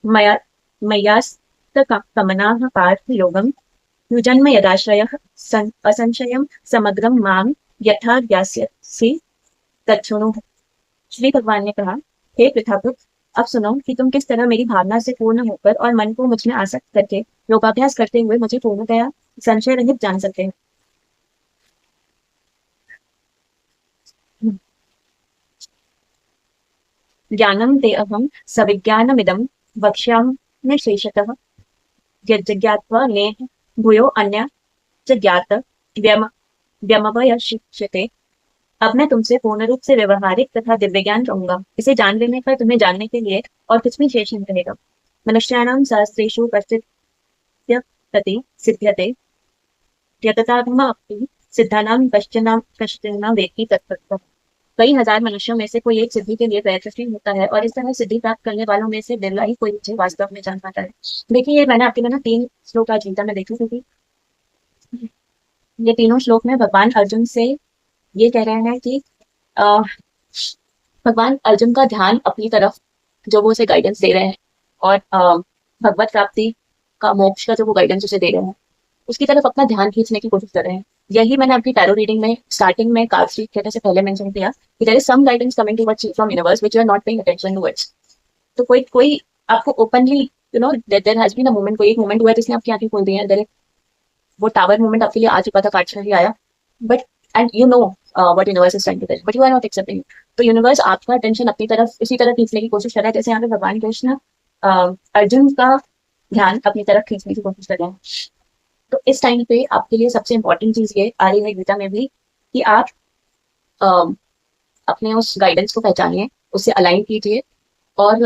मया मयास्तकमनाः पार्थयोगं युजन्म यदाश्रयः असंशयं समग्रम माम यथा ज्ञास्यसि तच्छृणु। श्री भगवान ने कहा, हे पृथापुत्र, अब सुनो कि तुम किस तरह मेरी भावना से पूर्ण होकर और मन को मुझ में आसक्त करके योगाभ्यास करते हुए मुझे पूर्णतया संशय रहित जान सकते हैं। ज्ञानं ते अहं सविज्ञानमिदं वक्ष्यामि शेषतः यज्ज्ञात्वा नेह भूयो अन्य च ज्ञात व्यम व्यमवशिष्यते। अब मैं तुमसे पूर्ण रूप से व्यवहारिक तथा दिव्य ज्ञान कहूंगा। इसे जान लेने पर तुम्हें जानने के लिए और कुछ भी शेष नहीं रहेगा। मनुष्याणां सहस्रेषु कश्चित् तति सिद्ध्यते यततात्मा सिद्धानां कश्चन वेत्ति तत्तत्। कई हजार मनुष्यों में से कोई एक सिद्धि के लिए प्रयत्नशील होता है और इस तरह सिद्धि प्राप्त करने वालों में से बिरला ही कोई मुझे वास्तव में जान पाता है। देखिए, ये मैंने आपके लिए ना 3 श्लोक आज गीता में देखी थी। ये तीनों श्लोक में भगवान अर्जुन से ये कह रहे हैं कि अ, भगवान अर्जुन का ध्यान अपनी तरफ जो वो उसे गाइडेंस दे रहे हैं और भगवत प्राप्ति का मोक्ष का जो वो गाइडेंस उसे दे रहे हैं उसकी तरफ अपना ध्यान खींचने की कोशिश कर रहे हैं। यही मैंने आपकी टैरो रीडिंग में स्टार्टिंग में कार्ड रीड करने से पहले मेंशन किया कि there is some guidance coming towards you from universe which you are not paying attention towards. तो कोई कोई आपको openly there has been a moment, कोई एक मोमेंट हुआ है जिसने आपकी आंखें खोल दी हैं। वो टावर मोमेंट आपके लिए आ चुका था, कार्ड्स में भी आया, but and you know what universe is trying to tell, but you are not accepting. तो यूनिवर्स आपका अटेंशन अपनी तरफ इसी तरह खींचने की कोशिश कर रहा है जैसे यहाँ पे भगवान कृष्ण अर्जुन का ध्यान अपनी तरफ खींचने की कोशिश कर रहे हैं। तो इस टाइम पे आपके लिए सबसे इंपॉर्टेंट चीज ये आ रही है गीता में भी कि आप अ, अपने उस गाइडेंस को पहचानिए, उससे अलाइन कीजिए और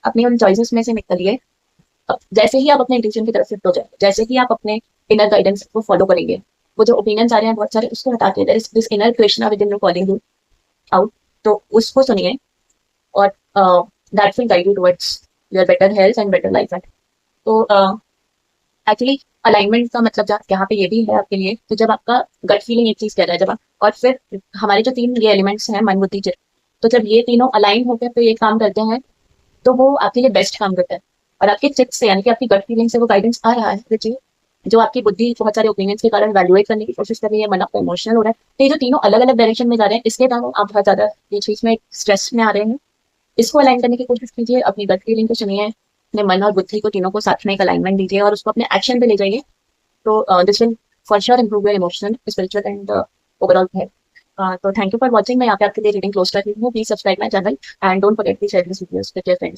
अपनी उन चॉइसेस में से निकलिए। जैसे ही आप अपने इंट्यूशन की तरफ शिफ्ट हो जाए, जैसे ही आप अपने इनर गाइडेंस को फॉलो करेंगे, वो जो ओपिनियंस आ रहे हैं बहुत सारे उसको हटा के there is this inner Krishna within you calling you out, तो उसको सुनिए और that will guide you towards your better health and better life. तो एक्चुअली अलाइनमेंट का मतलब यहाँ पे ये भी है आपके लिए कि जब आपका गट फीलिंग एक चीज कह रहा है, जब आप और फिर हमारे जो 3 ये एलिमेंट्स हैं मन बुद्धि चित्त, तो जब ये तीनों अलाइन होकर फिर ये काम करते हैं तो वो आपके लिए बेस्ट काम करता है। और आपके चित्त से यानी कि आपकी गट फीलिंग से वो गाइडेंस आ रहा है देखिए, जो आपकी बुद्धि बहुत सारे ओपिनियंस के कारण वैल्यूएट करने की कोशिश कर रही है, मन आपका इमोशनल हो रहा है, तो ये जो तीनों अलग अलग डायरेक्शन में जा रहे हैं इसके कारण आप बहुत ज्यादा ये चीज में स्ट्रेस में आ रहे हैं। इसको अलाइन करने की कोशिश कीजिए, अपनी गट फीलिंग को सुनिए, अपने मन और बुद्धि को तीनों को साथ में एक अलाइनमेंट दीजिए और उसको अपने एक्शन पे ले जाइए। तो this will for sure improve your emotional spiritual and overall health. तो थैंक यू फॉर वॉचिंग। मैं यहाँ पे आपके लिए रीडिंग क्लोज कर रही हूँ। Please subscribe my channel and don't forget to share this videos with your friends.